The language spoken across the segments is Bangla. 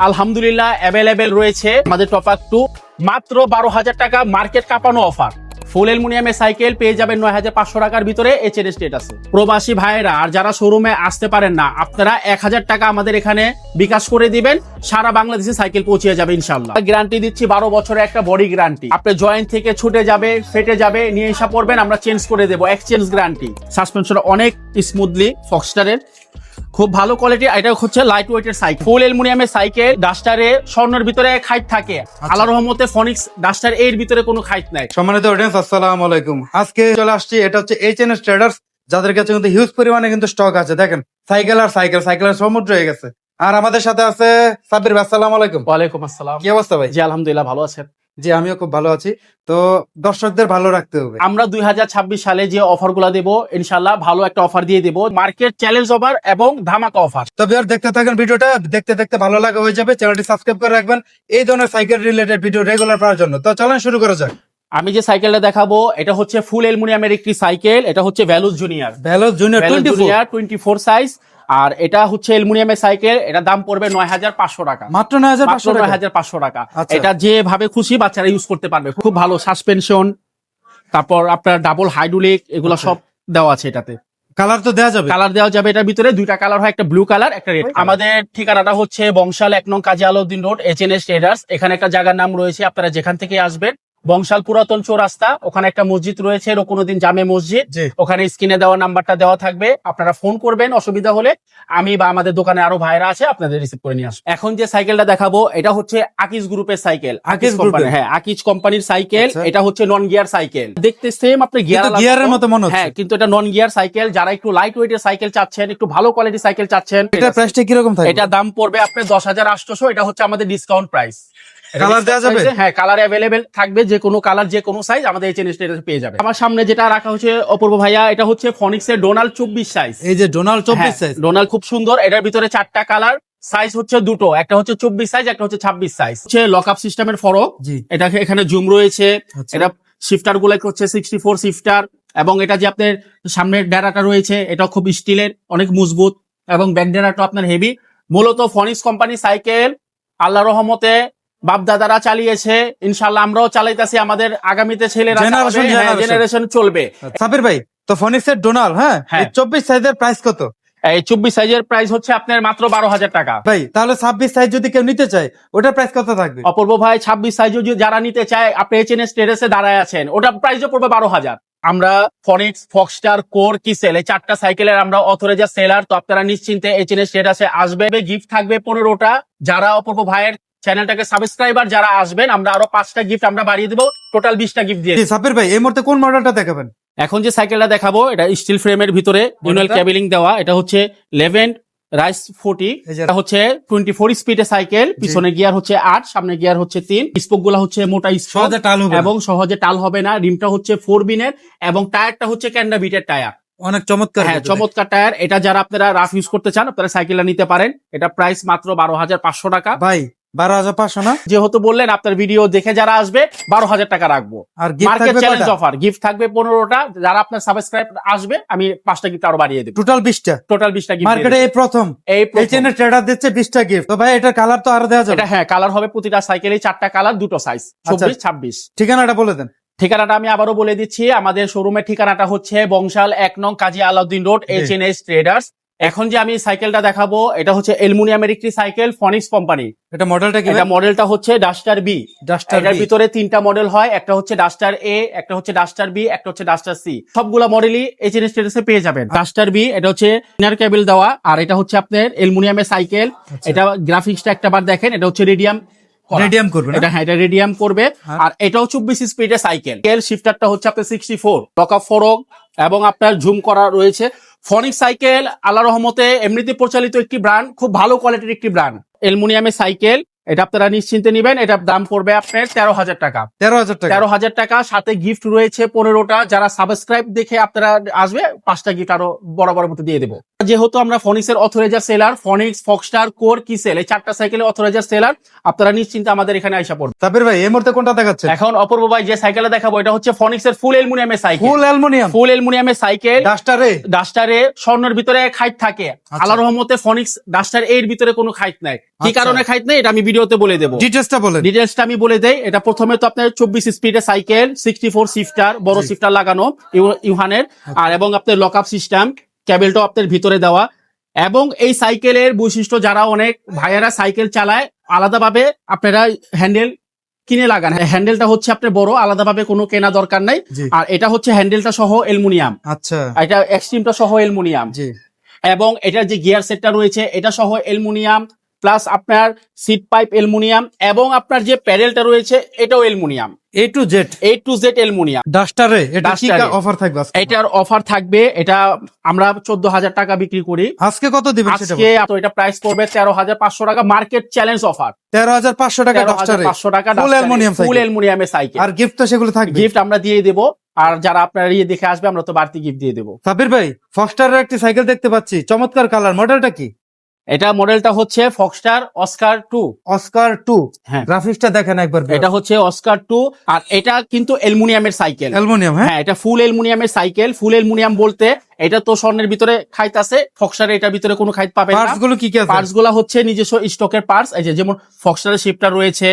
আলহামদুলিল্লাহ অ্যাভেলেবেল রয়েছে আমাদের টপাক 2 মাত্র 12,000 টাকা মার্কেট কাঁপানো অফার। ফুল অ্যালুমিনিয়ামের সাইকেল পেয়ে যাবেন 9,500 টাকার ভিতরে এইচএনএস স্টেটাসে। প্রবাসী ভাইয়েরা আর যারা শোরুমে আসতে পারেন না, আপনারা 1,000 টাকা আমাদের এখানে বিকাশ করে দিবেন, সারা বাংলাদেশে সাইকেল পৌঁছে যাবে ইনশাআল্লাহ। গ্যারান্টি দিচ্ছি 12 বছরের একটা বডি গ্যারান্টি। আপনার জয়েন্ট থেকে ছুটে যাবে, ফেটে যাবে, নিয়ে এসে পড়বেন, আমরা চেঞ্জ করে দেবো, এক্সচেঞ্জ গ্যারান্টি। সাসপেনশন অনেক স্মুথলি ফক্সটারের, খুব ভালো কোয়ালিটি। এটা হচ্ছে লাইট ওয়েটের সাইকেল, ফুল অ্যালুমিনিয়ামের সাইকেল। ডাস্টারে স্বর্ণের ভিতরে খাইট থাকে, আল্লাহর রহমতে ফনিক্স ডাস্টার এর ভিতরে কোনো খাইট নাই। সম্মানিত অডিয়েন্স, আসসালামু আলাইকুম। আজকে চলে আসছি, এটা হচ্ছে এইচএনএস ট্রেডার্স, যাদের কাছে কিন্তু হিউজ পরিমাণে কিন্তু স্টক আছে। দেখেন সাইকেল আর সাইকেলের সমুদ্র হয়ে গেছে। আর আমাদের সাথে আছে সাব্বির ভাই। আসসালামু আলাইকুম। ওয়ালাইকুম আসসালাম। কি অবস্থা ভাই? জি আলহামদুলিল্লাহ, ভালো আছেন? জি আমিও খুব ভালো আছি। তো দর্শকদের ভালো রাখতে হবে। আমরা 2026 সালে যে অফারগুলো দেব, ইনশাআল্লাহ ভালো একটা অফার দিয়ে দেব, মার্কেট চ্যালেঞ্জ অফার এবং ধামাকা অফার। তবে আর দেখতে থাকেন ভিডিওটা, দেখতে দেখতে ভালো লাগা হয়ে যাবে। চ্যানেলটি সাবস্ক্রাইব করে রাখবেন এই ধরনের সাইকেল রিলেটেড ভিডিও রেগুলার পাওয়ার জন্য। তো চলেন শুরু করা যাক। আমি যে সাইকেলটা দেখাবো এটা হচ্ছে ফুল অ্যালুমিনিয়ামের একটি সাইকেল। এটা হচ্ছে values junior, values junior 24 size. আর এটা হচ্ছে অ্যালুমিনিয়ামের সাইকেল। এটা দাম পড়বে 9,500 টাকা, মাত্র 9,500 টাকা। 9,500 টাকা। আচ্ছা। এটা যেভাবে খুশি বাচ্চারা ইউজ করতে পারবে, খুব ভালো সাসপেনশন, তারপর আপনার ডাবল হাইড্রোলিক, এগুলো সব দেওয়া আছে এটাতে। কালার তো দেওয়া যাবে? কালার দেওয়া যাবে, এটার ভিতরে দুইটা কালার হয়, একটা ব্লু কালার, একটা রেড। আমাদের ঠিকানাটা হচ্ছে বংশাল 1 নং কাজী আলাউদ্দিন রোড, এইচএনএস ট্রেডার্স। এখানে একটা জায়গার নাম রয়েছে, আপনারা যেখান থেকে আসবেন, বংশাল পুরাতন চৌরাস্তা, ওখানে একটা মসজিদ রয়েছে, রকুনুদ্দিন জামে মসজিদ। জি। ওখানে স্ক্রিনে দেওয়া নাম্বারটা দেওয়া থাকবে, আপনারা ফোন করবেন, অসুবিধা হলে আমি বা আমাদের দোকানে আরো ভাইরা আছে, আপনাদের রিসিভ করে নিয়ে আসবো। এখন যে সাইকেলটা দেখাবো এটা হচ্ছে আকিজ গ্রুপের সাইকেল। আকিজ কোম্পানি, গ্রুপের? হ্যাঁ আকিজ কোম্পানির সাইকেল। আচ্ছা। এটা হচ্ছে নন গিয়ার সাইকেল, দেখতে সেম আপনি গিয়ারের মতো মনে হচ্ছে। হ্যাঁ, কিন্তু এটা নন গিয়ার সাইকেল। যারা একটু লাইট ওয়েটের সাইকেল চাচ্ছেন, একটু ভালো কোয়ালিটির সাইকেল চাচ্ছেন, এটা প্রাইসটা কিরকম থাকে? এটা দাম পড়বে আপনার 10,800। এটা হচ্ছে আমাদের ডিসকাউন্ট প্রাইস। কালার দেওয়া যাবে? হ্যাঁ, কালার অ্যাভেলেবেল থাকবে, যে কোনো কালার, যে কোনো সাইজ আমাদের এইচএনএস স্টেটাসে পেয়ে যাবে। আমার সামনে যেটা রাখা হচ্ছে অপূর্ব ভাইয়া, এটা হচ্ছে ফনিক্সের ডোনাল্ড 24 সাইজ। এই যে ডোনাল্ড 24 সাইজ, ডোনাল্ড খুব সুন্দর। এটার ভিতরে 4টা কালার, সাইজ হচ্ছে দুটো, একটা হচ্ছে 24 সাইজ, একটা হচ্ছে 26 সাইজ। হচ্ছে লক আপ সিস্টেমের ফরক। জি। এটা এখানে জুম রয়েছে। আচ্ছা। এটা শিফটার গুলো হচ্ছে 64 শিফটার, এবং এটা যে আপনার সামনের ডেরাটা রয়েছে, এটা খুব স্টিলের, অনেক মজবুত, এবং ব্যাক ডেরাটা আপনার হেভি। মূলত ফনিক্স কোম্পানি সাইকেল, আল্লাহ রহমতে বাপ দাদারা চালিয়েছে, ইনশাল্লাহ আমরাও চালাইতেছি, আমাদের আগামীতে ছেলেরা জেনারেশন চলবে। সাবির ভাই, তো ফনিক্সের ডোনাল্ড, হ্যাঁ, হ্যাঁ। 24 সাইজের প্রাইস কত? এই 24 সাইজের প্রাইস হচ্ছে আপনার মাত্র 12,000 টাকা। ভাই তাহলে 26 সাইজ যদি কেউ নিতে চায়, ওটার প্রাইস কত থাকবে? অপূর্ব ভাই, 26 সাইজ যারা নিতে চায়, আপনি এইচএনএস ট্রেডার্সে দাঁড়ায় আছেন, ওটার প্রাইসও পড়বে 12,000। আমরা ফনিক্স, ফক্সস্টার, কোর, কিসেল, এই 4টা সাইকেলের আমরা অথরাইজড সেলার। তো আপনারা নিশ্চিন্তে এইচএনএস ট্রেডার্সে আসবে। গিফট থাকবে 15টা। যারা অপূর্ব ভাইয়ের চ্যানেলটাকে সাবস্ক্রাইবার যারা আসবেন, আমরা আরো 5টা গিফট আমরা বাড়িয়ে দেবো, টোটাল 20টা গিফট দিয়ে। সাবির ভাই, এই মুহূর্তে কোন মডেলটা দেখাবেন? এখন যে সাইকেলটা দেখাবো, এটা স্টিল ফ্রেমের ভিতরে ইউনিল কেবলিং দেওয়া। এটা হচ্ছে লেভেন্ট রাইস 40। এটা হচ্ছে 24 স্পিডের সাইকেল। পিছনে গিয়ার হচ্ছে 8, সামনে গিয়ার হচ্ছে 3। স্পোক গুলা হচ্ছে মোটা স্পোক, সহজে টাল হবে না। এবং সহজে টাল হবে না। রিমটা হচ্ছে 4 বিনের, এবং টায়ারটা হচ্ছে ক্যান্ডা বিটের টায়ার। অনেক চমৎকার। হ্যাঁ, চমৎকার টায়ার। এটা যারা আপনারা রাফ ইউজ করতে চান, আপনারা সাইকেলটা নিতে পারেন। এটা প্রাইস মাত্র 12,500 টাকা। ভাই 12,500 না? যেহেতু বললেন, আপনার ভিডিও দেখে যারা আসবে, 12,000 টাকা রাখবো। আর gift মার্কেট থাকবে চ্যালেঞ্জ কয়টা? অফার, গিফট থাকবে 15টা। যারা আপনার সাবস্ক্রাইব আসবে, আমি 5টা গিফট আরো বাড়িয়ে দেবো, টোটাল 20টা। টোটাল 20টা গিফট। মার্কেটে এই প্রথম এইচএনএস ট্রেডার দিচ্ছে 20টা গিফট। তো ভাই এটার কালার তো আরো দেওয়া যাবে? এটা হ্যাঁ, কালার হবে প্রতিটা সাইকেলে 4টা কালার, দুটো সাইজ, 24, 26। ঠিকানাটা বলে দেন। ঠিকানাটা আমি আবারও বলে দিচ্ছি, আমাদের শোরুমের ঠিকানাটা হচ্ছে বংশাল 1 নং কাজী আলাউদ্দিন রোড, এইচএনএস ট্রেডার্স। এখন যে আমি সাইকেলটা দেখাবো, এটা হচ্ছে অ্যালুমিনিয়ামের একটি সাইকেল, ফনিক্স কোম্পানি। এটা মডেলটা কি? এটা মডেলটা হচ্ছে ডাস্টার বি। এটার ভিতরে 3টা মডেল হয়, একটা হচ্ছে ডাস্টার এ, একটা হচ্ছে ডাস্টার বি, একটা হচ্ছে ডাস্টার সি। সবগুলা মডেলই এইচএনএস ট্রেডার্সে পেয়ে যাবেন। ডাস্টার বি, এটা হচ্ছে ইনার কেবল দেওয়া, আর এটা হচ্ছে আপনার অ্যালুমিনিয়ামের সাইকেল। এটা গ্রাফিক্সটা একটাবার দেখেন, এটা হচ্ছে রেডিয়াম করবে না? এটা হ্যাঁ, এটা রেডিয়াম করবে। আর এটাও 24 স্পিডের সাইকেল। শিফটারটা হচ্ছে আপনার 64, লক আপ ফরক, এবং আপনার ঝুম করা রয়েছে। ফনিক্স সাইকেল আল্লাহ রহমতে এমনিতে প্রচলিত একটি ব্র্যান্ড, খুব ভালো কোয়ালিটির একটি ব্র্যান্ড। অ্যালুমিনিয়ামের সাইকেল, এটা আপনারা নিশ্চিন্তে নিবেন। এটার দাম পড়বে আপনার 13,000 টাকা। 13,000 টাকা, সাথে গিফট রয়েছে 15টা। যারা সাবস্ক্রাইব দেখে আপনারা আসবে, 5টা গিফট আরো বরাবর মতো দিয়ে দেবো। যেহেতু আমরা ফনিক্সের অথরাইজার সেলার, ফনিক্স, ফক্সস্টার, কোর, কিসেল এই 4টা সাইকেলের অথরাইজার সেলার, আপনারা নিশ্চিন্তে আমাদের এখানে আইসা পড়বেন। সাব্বির ভাই এই মুহূর্তে কোনটা দেখাচ্ছে? এখন অপূর্ব ভাই যে সাইকেলটা দেখাবো এটা হচ্ছে ফনিক্সের ফুল অ্যালুমিনিয়ামের সাইকেল। ফুল অ্যালুমিনিয়াম, ফুল অ্যালুমিনিয়ামের সাইকেল, ডাস্টারে ডাস্টারে স্বর্ণের ভিতরে খাইট থাকে। আল্লাহর রহমতে ফনিক্স ডাস্টার এর ভিতরে কোনো খাইট নাই। কি আচ্ছা। কারণে খাইট নাই এটা আমি ভিডিওতে বলে দেবো। ডিটেইলসটা বলেন। ডিটেইলসটা আমি বলে দেই। এটা প্রথমে তো আপনার 24 স্পিডের সাইকেল, 64 শিফটার, বড় শিফটার লাগানো ইউহানের, আর এবং আপনার লক আপ সিস্টেম, কেবলটাও আপনার ভিতরে দেওয়া। এবং এই সাইকেলের বৈশিষ্ট্য, যারা অনেক ভাইয়েরা সাইকেল চালায় আলাদাভাবে আপনারা হ্যান্ডেল কিনে লাগান। হ্যান্ডেলটা হচ্ছে আপনার বড়, আলাদাভাবে কোনো কেনা দরকার নাই। জি। আর এটা হচ্ছে হ্যান্ডেলটা সহ অ্যালুমিনিয়াম, আচ্ছা, এটা এক্সট্রিমটা সহ অ্যালুমিনিয়াম। জি। এবং এটার যে গিয়ার সেটটা রয়েছে এটা সহ অ্যালুমিনিয়াম, প্লাস আপনার সিট পাইপ অ্যালুমিনিয়াম, এবং আপনার যে প্যাডেলটা রয়েছে এটাও aluminium, A to Z aluminium. ডাস্টারে এটা কি ডাস্টারে। অফার থাকবে আজকে? এটার অফার থাকবে, এটা আমরা 14,000 টাকা বিক্রি করি। আজকে কত দিবেন সেটা আজকে তো এটা প্রাইস পড়বে 13,500 টাকা, মার্কেট চ্যালেঞ্জ অফার। 13,500 টাকা ডাস্টারে, 13,500 টাকা ফুল অ্যালুমিনিয়াম ফুল অ্যালুমিনিয়ামের সাইকেল। আর গিফট তো সেগুলো থাকবে। গিফট আমরা দিয়ে দেবো, আর যারা আপনারা ইয়ে দেখে আসবে আমরা তো বাড়তি গিফট দিয়ে দেবো। সাব্বির ভাই ফক্সটারের একটি সাইকেল দেখতে পাচ্ছি, চমৎকার কালার, মডেলটা কি? এটা মডেলটা হচ্ছে ফক্সস্টার অস্কার 2। অস্কার 2। হ্যাঁ। গ্রাফিক্সটা দেখেন একবার। এটা হচ্ছে অস্কার 2, আর এটা কিন্তু অ্যালুমিনিয়ামের সাইকেল। অ্যালুমিনিয়াম, হ্যাঁ। হ্যাঁ, এটা ফুল অ্যালুমিনিয়ামের সাইকেল। ফুল অ্যালুমিনিয়াম বলতে এটা তো স্বর্ণের ভিতরে খাইত আছে, ফক্সস্টারে এটার ভিতরে কোনো খাইত পাবেন না। পার্টস গুলো কি কি আছে? পার্টস গুলা হচ্ছে নিজস্ব স্টকের পার্টস। এই যে যেমন ফক্সস্টারের শিফটার রয়েছে,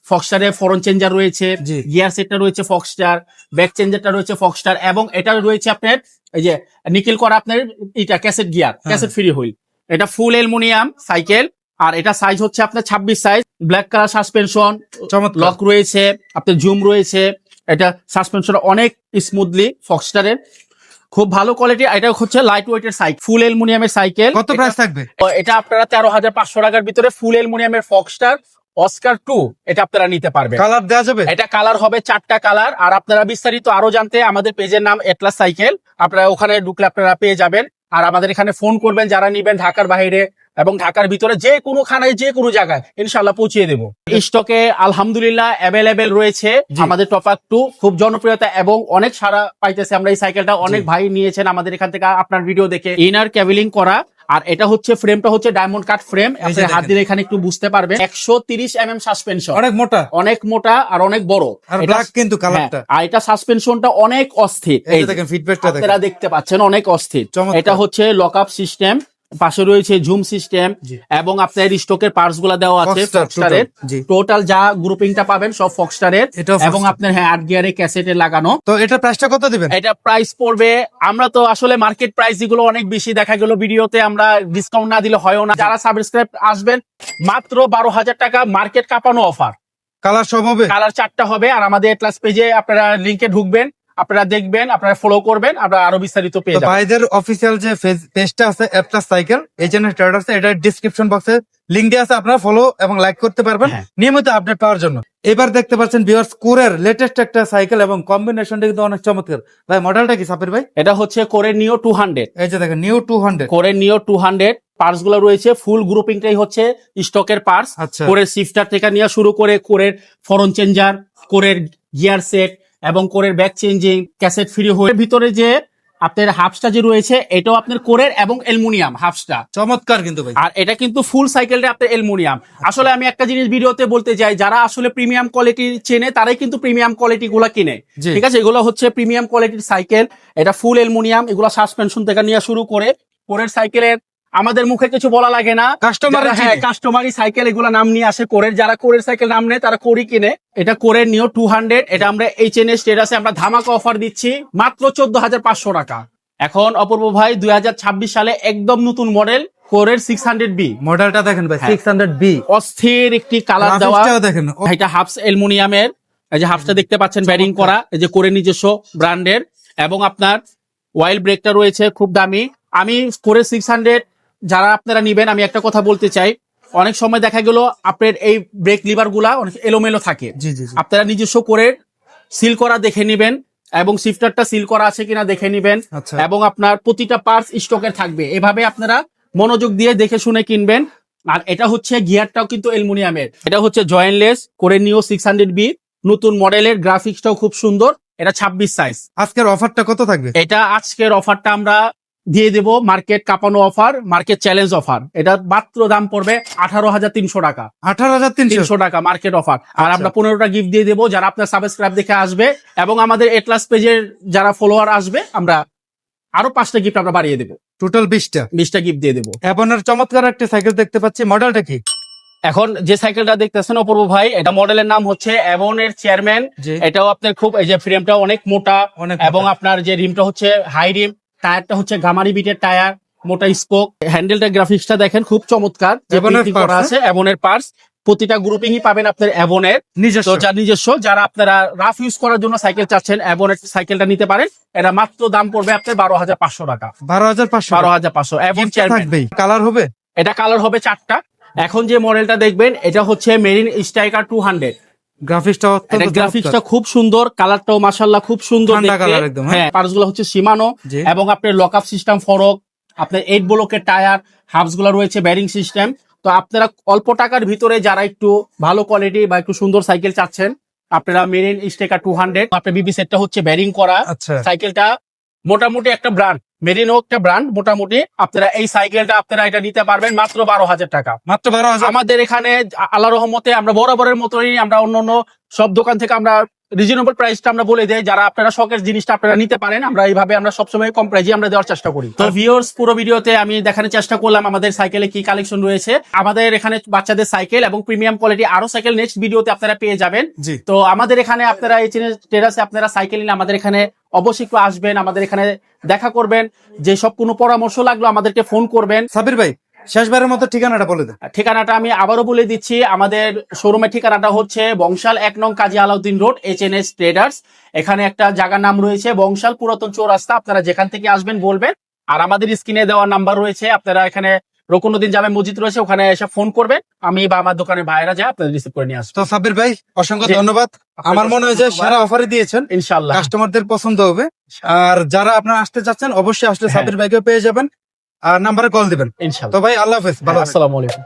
ফক্সস্টারের ফরন চেঞ্জার রয়েছে, জি। গিয়ার সেটটা রয়েছে ফক্সস্টার, ব্যাক চেঞ্জারটা রয়েছে ফক্সস্টার, এবং এটা রয়েছে আপনার এই যে নিকেল করা আপনার এটা cassette gear, cassette free wheel. এটা ফুল অ্যালুমিনিয়াম সাইকেল, আর এটা সাইজ হচ্ছে আপনার 26 সাইজ। ব্ল্যাক কালার সাসপেনশন, চমৎকার। লক রয়েছে, আপনার জুম রয়েছে। এটা সাসপেনশন অনেক স্মুথলি ফক্সস্টারের, খুব ভালো কোয়ালিটি। এটা হচ্ছে লাইট ওয়েটের সাইকেল, ফুল অ্যালুমিনিয়ামের সাইকেল। কত প্রাইস থাকবে? এটা আপনারা 13,500 টাকার ভিতরে ফুল অ্যালুমিনিয়ামের ফক্সস্টার অস্কার 2 এটা আপনারা নিতে পারবেন। কালার দেওয়া যাবে? এটা কালার হবে 4টা কালার। আর আপনারা বিস্তারিত আরো জানতে আমাদের পেজের নাম এটলাস সাইকেল, আপনারা ওখানে ঢুকলে আপনারা পেয়ে যাবেন। আর আমাদের এখানে ফোন করবেন যারা নিবেন ঢাকার বাইরে এবং ঢাকার ভিতরে যে কোনো খানায় যে কোনো জায়গায় ইনশাল্লাহ পৌঁছিয়ে দেবো। স্টকে আলহামদুলিল্লাহ অ্যাভেলেবেল রয়েছে আমাদের টপাক 2, খুব জনপ্রিয়তা এবং অনেক সারা পাইতেছে আমরা এই সাইকেলটা। অনেক ভাই নিয়েছেন আমাদের এখান থেকে আপনার ভিডিও দেখে। ইনার ক্যাবেলিং করা, আর এটা হচ্ছে ফ্রেমটা হচ্ছে ডায়মন্ড কাট ফ্রেম, আপনি হাত দিলে এখানে একটু বুঝতে পারবেন। 130 mm সাসপেনশন, অনেক মোটা, অনেক মোটা আর অনেক বড়। আর ব্ল্যাক কিন্তু কালারটা। আর এটা সাসপেনশনটা অনেক অস্থির, এই দেখেন ফিডব্যাকটা দেখেন, আপনারা দেখতে পাচ্ছেন অনেক অস্থির। চমৎকার। এটা হচ্ছে লক আপ সিস্টেম, পাশে রয়েছে জুম সিস্টেম, এবং আপনার স্টকের পার্টস গুলা দেওয়া আছে ফক্সস্টার ফক্সস্টারের। জি। টোটাল যা গ্রুপিংটা পাবেন সব ফক্সস্টারের, এটাও এবং ফক্সস্টার। আপনার 8 গিয়ারে ক্যাসেটে লাগানো। তো এটা প্রাইসটা কত দিবেন? এটা প্রাইস পড়বে, আমরা তো আসলে মার্কেট প্রাইস যেগুলো অনেক বেশি দেখা গেল ভিডিওতে, আমরা ডিসকাউন্ট না দিলে হয়ও না। যারা সাবস্ক্রাইব আসবেন মাত্র 12,000 টাকা, মার্কেট কাঁপানো অফার। কালার সব হবে? কালার 4টা হবে। আর আমাদের এটলাস পেজে আপনারা লিংকে ঢুকবেন, আপনারা দেখবেন, আপনারা ফলো করবেন, আপনারা আরো বিস্তারিত পেয়ে তো যাবেন। ভাইদের অফিসিয়াল যে পেজটা আছে এটলাস সাইকেল এইচএনএস ট্রেডার্স, এটা ডেসক্রিপশন বক্সে লিংক দেওয়া আছে, আপনারা ফলো এবং লাইক করতে পারবেন হ্যাঁ। নিয়মিত আপডেট পাওয়ার জন্য। এবার দেখতে পাচ্ছেন ভিউয়ার্স কোরের লেটেস্ট একটা সাইকেল, এবং কম্বিনেশনটা কিন্তু অনেক চমৎকার। ভাই মডেলটা কি সাবির ভাই? এটা হচ্ছে কোরের নিও 200। এই যে দেখেন নিউ 200। কোরের নিও 200 পার্টস গুলো রয়েছে, ফুল গ্রুপিংটাই হচ্ছে স্টকের পার্টস। আচ্ছা। কোরের শিফটার থেকে নিয়ে শুরু করে কোরের ফরন চেঞ্জার, কোরের গিয়ার সেট, এবং কোরের ব্যাক চেঞ্জিং, ক্যাসেট ফ্রি হয়ে ভিতরে যে আপনার হাফসটা যে রয়েছে এটাও আপনার কোরের এবং অ্যালুমিনিয়াম হাফসটা। চমৎকার কিন্তু ভাই। আর এটা কিন্তু ফুল সাইকেলটা আপনার অ্যালুমিনিয়াম। আসলে আমি একটা জিনিস ভিডিওতে বলতে চাই, যারা আসলে প্রিমিয়াম কোয়ালিটি চেনে তারাই কিন্তু প্রিমিয়াম কোয়ালিটি গুলা কিনে। জি। ঠিক আছে, এগুলো হচ্ছে প্রিমিয়াম কোয়ালিটির সাইকেল। এটা ফুল অ্যালুমিনিয়াম, এগুলো সাসপেনশন থেকে নিয়ে শুরু করে কোরের সাইকেলের আমাদের মুখে কিছু বলা লাগে না। কাস্টমার, হ্যাঁ, কাস্টমারই সাইকেল এগুলো নাম নিয়ে আসে কোরের। যারা কোরের সাইকেল নাম নেয় তারা কোরই কিনে। এটা কোরের নিও 200, এটা আমরা এইচএনএস স্টেটাসে আমরা ধামাকা অফার দিচ্ছি মাত্র 14,500 টাকা। এখন অপূর্ব ভাই 2026 সালে একদম নতুন মডেল কোরের 600B। মডেলটা দেখেন ভাই, হ্যাঁ। 600B। অস্থির একটি কালার দেওয়া, গ্রাফিক্সটাও দেখেন। এটা হাফস অ্যালুমিনিয়ামের। এই যে হাফসটা দেখতে পাচ্ছেন ব্যারিং করা, এই যে কোরের নিজস্ব ব্র্যান্ডের, এবং আপনার ওয়াইল ব্রেকটা রয়েছে খুব দামি। আমি কোরের 600 যারা আপনারা নিবেন, আমি একটা কথা বলতে চাই, অনেক সময় দেখা গেল আপনার এই ব্রেক লিভার গুলা অনেক এলোমেলো থাকে। জি জি জি। আপনারা নিজস্ব কোরের সিল করা দেখে নিবেন, এবং শিফটারটা সিল করা আছে কিনা দেখে নিবেন, আচ্ছা। এবং আপনার প্রতিটা পার্টস স্টকের থাকবে। এভাবে আপনারা মনোযোগ দিয়ে দেখে শুনে কিনবেন। আর এটা হচ্ছে গিয়ারটাও কিন্তু অ্যালুমিনিয়ামের, এটা হচ্ছে জয়েন্টলেস কোরের নিও 600B, নতুন মডেলের, গ্রাফিক্সটাও খুব সুন্দর। এটা 26 সাইজ। আজকের অফারটা কত থাকবে? এটা আজকের অফারটা আমরা দিয়ে দেব মার্কেট কাঁপানো অফার, মার্কেট চ্যালেঞ্জ অফার। এটা মাত্র দাম পড়বে 18,300 টাকা। 18,300 টাকা মার্কেট অফার। আর আচ্ছা। আমরা 15টা গিফট দিয়ে দেবো যারা আপনার সাবস্ক্রাইব দেখে আসবে, এবং আমাদের এটলাস পেজের যারা ফলোয়ার আসবে আমরা আরো 5টা গিফট আমরা বাড়িয়ে দেবো, টোটাল 20টা। 20টা গিফট দিয়ে দেবো। অ্যাবনের চমৎকার একটা সাইকেল দেখতে পাচ্ছি, মডেলটা কি? এখন যে সাইকেলটা দেখতেছেন অপূর্ব ভাই, এটা মডেলের নাম হচ্ছে অ্যাভনের চেয়ারম্যান। জি। এটাও আপনার খুব, এই যে ফ্রেমটা অনেক মোটা, অনেক এবং মোটা। আপনার যে রিমটা হচ্ছে হাই রিম, টায়ারটা হচ্ছে গামারি বিটের টায়ার, মোটা স্পোক, হ্যান্ডেলটা গ্রাফিক্সটা দেখেন খুব চমৎকার, যে অ্যাভনের printing parts, করা আছে অ্যাভনের পার্টস। প্রতিটা গ্রুপিংই পাবেন আপনার অ্যাভনের নিজস্ব। তো, যার নিজস্ব। যারা আপনারা রাফ ইউজ করার জন্য সাইকেল চাচ্ছেন, অ্যাভনের সাইকেলটা নিতে পারেন। এটা মাত্র দাম পড়বে আপনার 12,500 টাকা। 12,500। 12,500 অ্যাভন চেয়ারম্যান। থাকবেই। কালার হবে? এটা কালার হবে 4টা। এখন যে মডেলটা দেখবেন এটা হচ্ছে মেরিন স্ট্রাইকার 200। গ্রাফিক্সটা এটা গ্রাফিক্সটা খুব সুন্দর, কালারটাও মাশাআল্লাহ খুব সুন্দর ঠান্ডা দেখতে। কালার একদম, হ্যাঁ। হ্যাঁ, পার্টস গুলো হচ্ছে সীমানো, জি। এবং আপনার লকআপ সিস্টেম ফরক, আপনার 8 ব্লকের টায়ার, হাবস গুলো রয়েছে, ব্যারিং সিস্টেম। তো আপনারা অল্প টাকার ভিতরে যারা একটু ভালো কোয়ালিটি বা একটু সুন্দর সাইকেল চাচ্ছেন, আপনারা মেরিন স্ট্রাইকার 200। আপনার বিবি সেটটা হচ্ছে ব্যারিং করা। আচ্ছা। সাইকেলটা মোটামুটি একটা ব্র্যান্ড, মেরিনো একটা ব্র্যান্ড মোটামুটি। আপনারা এই সাইকেলটা আপনারা এটা নিতে পারবেন মাত্র 12,000 টাকা। মাত্র 12,000। আমাদের এখানে আল্লাহ রহমতে আমরা বরাবরের মতোই আমরা অন্য সব দোকান থেকে আমরা রিজনেবল প্রাইসটা আমরা বলে দেই, যারা আপনারা শখের জিনিসটা আপনারা নিতে পারেন। আমরা এইভাবে আমরা সবসময় কম প্রাইসে আমরা দেওয়ার চেষ্টা করি। তো ভিউয়ার্স, পুরো ভিডিওতে আমি দেখানোর চেষ্টা করলাম আমাদের সাইকেলে কি কালেকশন রয়েছে। আমাদের এখানে বাচ্চাদের সাইকেল এবং প্রিমিয়াম কোয়ালিটি আরো সাইকেল নেক্সট ভিডিওতে আপনারা পেয়ে যাবেন। জি। তো আমাদের এখানে আপনারা এই টেরাসে আপনারা সাইকেল নিলে আমাদের এখানে অবশ্যই একটু আসবেন, আমাদের এখানে দেখা করবেন। যে সব কোনো পরামর্শ লাগলো আমাদেরকে ফোন করবেন। সাবির ভাই, শেষবারের মতো ঠিকানাটা বলে দেন। ঠিকানাটা আমি আবারও বলে দিচ্ছি, আমাদের শোরুমের ঠিকানাটা হচ্ছে বংশাল 1 নং কাজী আলাউদ্দিন রোড, এইচএনএস ট্রেডার্স। এখানে একটা জায়গার নাম রয়েছে বংশাল পুরাতন চৌরাস্তা। আপনারা যেখান থেকে আসবেন বলবেন, আর আমাদের স্ক্রিনে দেওয়া নাম্বার রয়েছে, আপনারা এখানে রকুনুদ্দিন জামে মসজিদ রয়েছে, ওখানে এসে ফোন করবেন, আমি বা আমার দোকানের ভাইয়েরা যায় আপনাদের রিসিভ করে নিয়ে আসবো। তো সাবির ভাই, অসংখ্য জি। ধন্যবাদ। আমার মনে হয় যে সেরা অফারই দিয়েছেন, ইনশাআল্লাহ কাস্টমারদের পছন্দ হবে। আর যারা আপনারা আসতে চাচ্ছেন অবশ্যই আসলে হ্যাঁ। সাবির ভাইকে পেয়ে যাবেন, আর নাম্বারে কল দিবেন। তো ইনশাআল্লাহ। ভাই, আল্লাহ হাফেজ, ভালো থাকবেন। আসসালামু আলাইকুম।